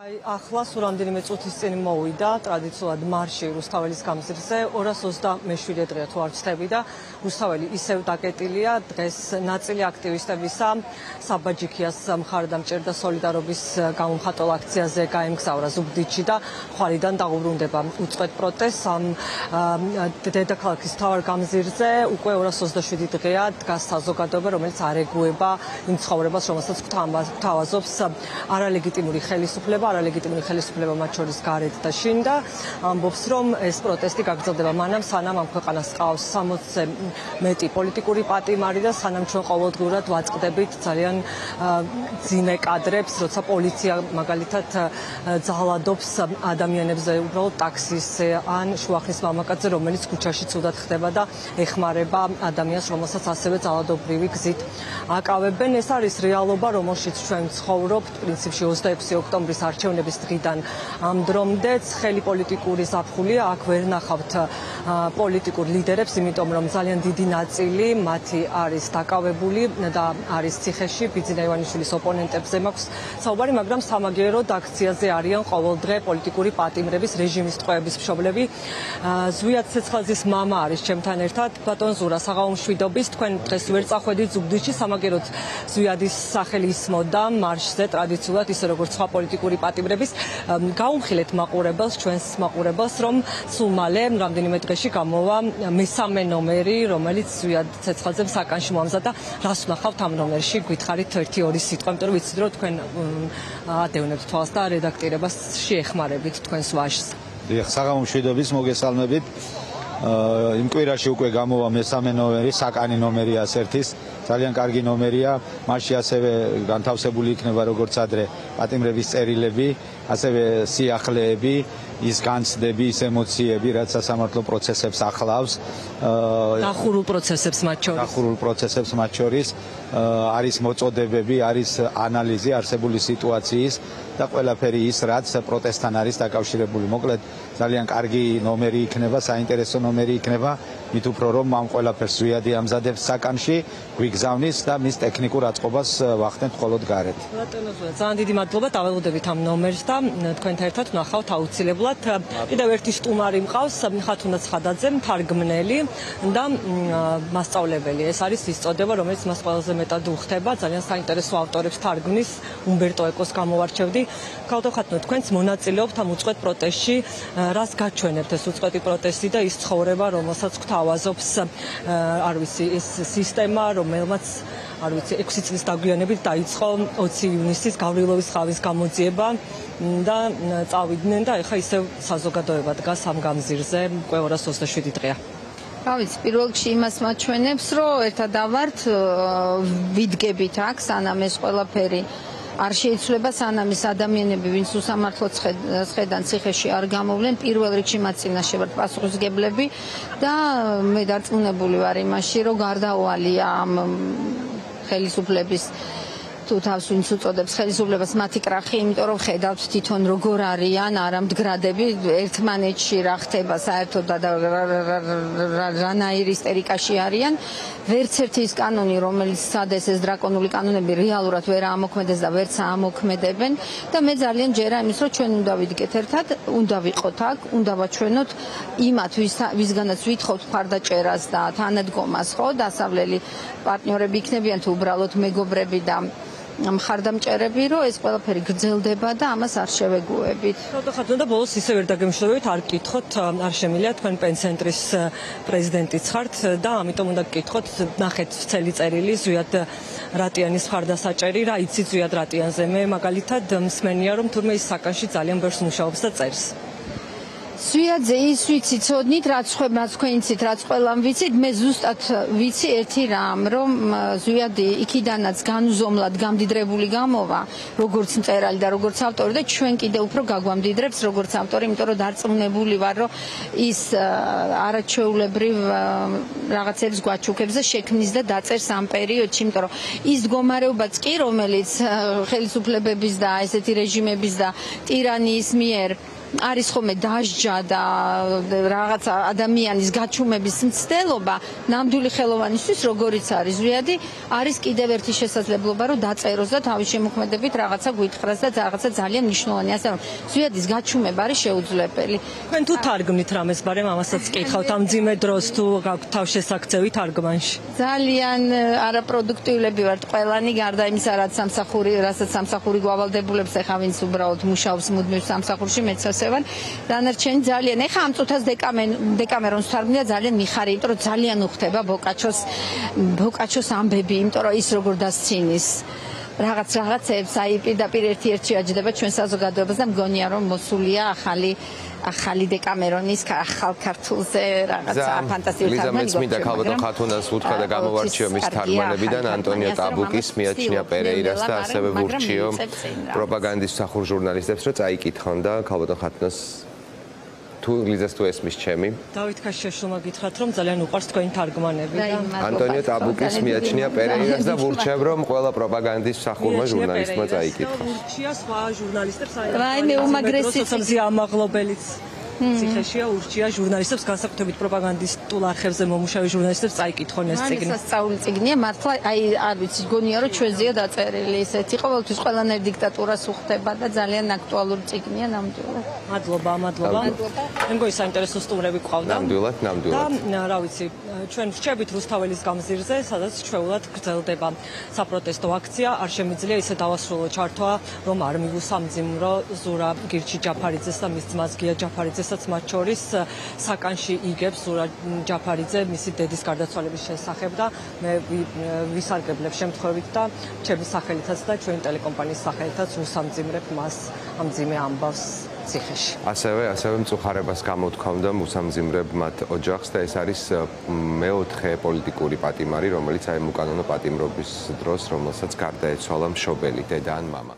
ახლა სულ რამდენიმე წუთის წინ მოვიდა ტრადიციულად მარში რუსთაველის გამზირზე 227 დღეა თუ არ ვცდები და რუსთაველი ისევ დაკეტილია დღეს ნაწილი აქტივისტებისა საბაჯიქიას მხარდამჭერ და სოლიდარობის გამომხატველ აქციაზე გაემგზავრა ზუგდიდში და ხვალიდან დაუბრუნდება უწყვეტ პროტესტს ამ დედაქალაქის მთავარ გამზირზე უკვე 227 დღეა დგას საზოგადოება რომელიც არ ეგუება იმ ცხოვრებას რომელსაც გვთავაზობს არალეგიტიმური ხელისუფლება არალეგიტიმური ხელისუფლება მათ შორის გარეთ და შინ და ამბობს რომ ეს პროტესტი გაგრძელდება მანამ სანამ ამ ქვეყანას ყავს 60-ზე მეტი პოლიტიკური პატიმარი და სანამ ჩვენ ყოველდღურად ვაწყდებით ძალიან ძიმე კადრებს როცა პოლიცია მაგალითად ძალადობს ადამიანებზე უბრალოდ ტაქსისზე ან შუახნის მამაკაცზე რომელიც ქუჩაში ცუდად ხდება და ეხმარება ადამიანს რომელსაც ასევე ძალადობრივი გზით აკავებენ ეს არის რეალობა რომელშიც ჩვენ ვცხოვრობთ პრინციპში 26 ოქტომბრის არჩევნების დღიდან ამ დრომდე ცხელი პოლიტიკური ზაფხულია აქ ვერ ნახავთ პოლიტიკურ ლიდერებს იმიტომ რომ ძალიან დიდი ნაწილი მათი არის დაკავებული და არის ციხეში ბიძინა ივანიშვილის ოპონენტებზე მაქვს საუბარი მაგრამ სამაგიეროდ აქციაზე არიან ყოველდღე პოლიტიკური პატიმრების რეჟიმის ტყვეების მშობლები ზვიად ცეცხლაძის მამა არის ჩემთან ერთად ბატონ ზურა საღამო მშვიდობის თქვენ დღეს ვერ წახვედით ზუგდიდში სამაგიეროდ ზვიადის სახელი ისმოდა მარშზე ტრადიციულად ისე როგორც სხვა პოლიტიკური პატიმრების გაუმხილეთ მაყურებელს ჩვენს მაყურებელს რომ სულ მალე რამდენიმე დღეში გამოვა მესამე ნომერი რომელიც ზვიად ცეცხლაძემ საკანში მოამზადა რას ვნახავთ ამ ნომერში გითხარით 1-2 სიტყვა იმიტომ რომ ვიცით რომ თქვენ ადევნებთ თვალს და რედაქტირებას შეეხმარებით თქვენს ვაჟს საღამო მშვიდობის მოგესალმებით იმ კვირაში უკვე გამოვა მესამე ნომერი საკანი ნომერი 101-ის ძალიან კარგი ნომერია მასში ასევე განთავსებული იქნება როგორც ადრე პატიმრების წერილები ასევე სიახლეები ის განცდები ის ემოციები რაც სასამართლო პროცესებს ახლავს დახურულ პროცესებს მათ შორის არის მოწოდებები არის ანალიზი არსებული სიტუაციის და ყველაფერი ის რაც პროტესტთან არის დაკავშირებული მოკლედ ძალიან კარგი ნომერი იქნება საინტერესო ნომერი იქნება მით უფრო რომ ამ ყველაფერს ზვიადი ამზადებს საკანში გვიგზავნის და მის ტექნიკურ აწყობას ვახდენთ მხოლოდ გარეთ. ბატონო ზურა, ძალიან დიდი მადლობა დაველოდებით ამ ნომერს და თქვენთან ერთად ვნახავთ აუცილებლად. კიდევ ერთი სტუმარი მყავს, ხათუნა ცხადაძე, მთარგმნელი და მასწავლებელი. ეს არის ის წოდება, რომელიც მას ყველაზე მეტად უხდება. ძალიან საინტერესო ავტორებს თარგმნის, უმბერტო ეკოს გამოვარჩევდი. ქალთოხათუნო, თქვენც მონაწილეობთ ამ უწყვეტ პროტესტში. რას გაჩვენებთ ეს უწყვეტი პროტესტი და ის ცხოვრება, რომელსაც გვთავაზობს, არ ვიცი, ეს სისტემა, რომელმაც არ ვიცი 6 წლის დაგვიანებით დაიწყო 20 ივნისის გავრილოვის ხავის გამოძიება და წავიდნენ და ეხა ისევ საზოგადოება დგას ამ გამზირზე უკვე 227 დღეა. რა ვიცი, პირველ რიგში იმას მაჩვენებს, რომ ერთად ავართ, ვიდგებით აქ, სანამ ეს ყველაფერი არ შეიცვლება სანამ ის ადამიანები ვინც უსამართლო ცხედან ციხეში არ გამოვლენ პირველ რიგში მათ წინაშე ვართ პასუხისმგებლები და მე დარწმუნებული ვარ იმაში რომ გარდაუვალია ამ ხელისუფლების თუ თავს ვინც უწოდებს ხელისუფლებას მათი კრახი იმიტომ რომ ხედავთ თვითონ როგორ არიან არამდგრადები ერთმანეთში რა ხდება საერთოდ და რანაირი ისტერიკაში არიან ვერც ერთი ის კანონი რომელიც სადეს ეს დრაკონული კანონები რეალურად ვერ ამოქმედეს და ვერც ამოქმედებენ და მე ძალიან ჯერა იმის რომ ჩვენ უნდა ვიდგეთ ერთად უნდა ვიყოთ აქ უნდა ვაჩვენოთ იმათ ვისგანაც ვითხოვთ მხარდაჭერას და თანადგომას ხო დასავლელი პარტნიორები იქნებიან თუ უბრალოდ მეგობრები და მხარდამჭერები რომ ეს ყველაფერი გრძელდება და ამას არ შევეგუებით. ხათუნა და ბოლოს ისე ვერ დაგემშვიდობებით არ გკითხოთ არ შემიძლია თქვენ პენცენტრის პრეზიდენტიც ხართ და ამიტომ უნდა გკითხოთ ნახეთ ცელი წერილი ზვიად რატიანის მხარდასაჭერი რა იცით ზვიად რატიანზე მე მაგალითად მსმენია რომ თურმე ის საკანში ძალიან ბევრს მუშაობს და წერს. ზვიადზე ის ვიცი ცოდნით რაც თქვენ იცით რაც ყველამ ვიცით მე ზუსტად ვიცი ერთი რამ რომ ზვიადი იქიდანაც განუზომლად გამდიდრებული გამოვა როგორც მწერალი და როგორც ავტორი და ჩვენ კიდე უფრო გაგვამდიდრებს როგორც ავტორი იმიტომ რომ დარწმუნებული ვარ რომ ის არაჩვეულებრივ რაღაცებს გვაჩუქებს და შექმნის და დაწერს ამ პერიოდში იმიტომ რომ ის მდგომარეობაც კი რომელიც ხელისუფლებების და ესეთი რეჟიმების და ტირანიის მიერ არის ხოლმე დასჯა და რაღაც ადამიანის გაჩუმების მცდელობა, ნამდვილი ხელოვანისთვის, როგორიც არის ზვიადი, არის კიდევ ერთი შესაძლებლობა, რომ დაწეროს და თავის შემოქმედებით რაღაცა გვითხრას და რაღაცა ძალიან მნიშვნელოვანი. ასე რომ ზვიადის გაჩუმება არის შეუძლებელი. თქვენ თუ თარგმნით რამეს ბარემ ამასაც კითხავთ ამ ძიმე დროს თუ გაქვთ თავშესაქცევი თარგმანში? ძალიან არაპროდუქტიულები ვართ ყველანი, გარდა იმისა, რასაც სამსახური გვავალდებულებს, ეხა ვინც უბრალოდ მუშაობს მუდმივ სამსახურში, მეც ასე ვარ. დანარჩენი ძალიან. ეხა ამ წუთას დეკამერონს თარგმნია ძალიან მიხარი, იმიტომ რომ ძალიან უხდება ბოკაჩოს ამბები, იმიტომ რომ ის როგორ დასცინის რაღაცებს, აი პირდაპირ ერთ-ერთი აჯდება ჩვენ საზოგადოებას და მგონია რომ მოსულია ახალი დეკამერონის ახალ ქართულზე რაღაცა ფანტასტიკური თარგმანი. ლიზა მეც ქალბატონ ხათუნას უთხრა და გამოვარჩიო მის თარგმანებიდან ანტონიო ტაბუკის, მიაჩნია პერეირას და ასევე ვურჩიო პროპაგანდის მსახურ ჟურნალისტებს, რომ წაიკითხონ და ქალბატონ ხათუნას თუ ლიზას თუ ესმის ჩემი. დავით ქაშიშვილმა გითხრათ, რომ ძალიან უყვარს თქვენი თარგმანები და ანტონიო ტაბუკის, მიაჩნია პერეირას და ვურჩევ, რომ ყველა პროპაგანდის მსახურმა ჟურნალისტმა წაიკითხოს. ურჩია სხვა ჟურნალისტებს რაიმე უმაგრესი ამაღლობელიც ციხეშია ურჩია ჟურნალისტებს განსაკუთრებით პროპაგანდისტულ არხებზე მომუშავე ჟურნალისტებს წაიკითხონ ეს წიგნი. სასწაული წიგნია, მართლა აი არ ვიცი, გონია რომ ჩვენზეა დაწერილი ესეთი. ყოველთვის ყველანაირ დიქტატურას უხდება და ძალიან აქტუალური წიგნია ნამდვილად. მადლობა. მე მგონი საინტერესო სტუმრები ყავდა. ნამდვილად. და რა ვიცი, ჩვენ ვrჩებით რუსთაველის გამზირზე, სადაც ჩვეულად გრძელდება საპროტესტო აქცია. არ შემიძლია ისე დავასრულო ჩართვა, რომ არ მივუსამძიმრო ზურა გირჩი ჯაფარიძეს და მის ძმას გია ჯაფარიძესაც მათ შორის საკანში იგებს ზურა ჯაფარიძე მისი დედის გარდაცვალების შესახებ და მე ვისარგებლებ შემთხვევით და ჩემი სახელითაც და ჩვენი ტელეკომპანიის სახელითაც ვუსამძიმრებ მას ამ ძიმე ამბავს ციხეში. ასევე მწუხარებას გამოთქვამდა მოსამძიმრებ მათ ოჯახს და ეს არის მეოთხე პოლიტიკური პატიმარი, რომელიც აი უკანონო პატიმრობის დროს, რომელსაც გარდაეცვალა მშობელი, დედა ან მამა.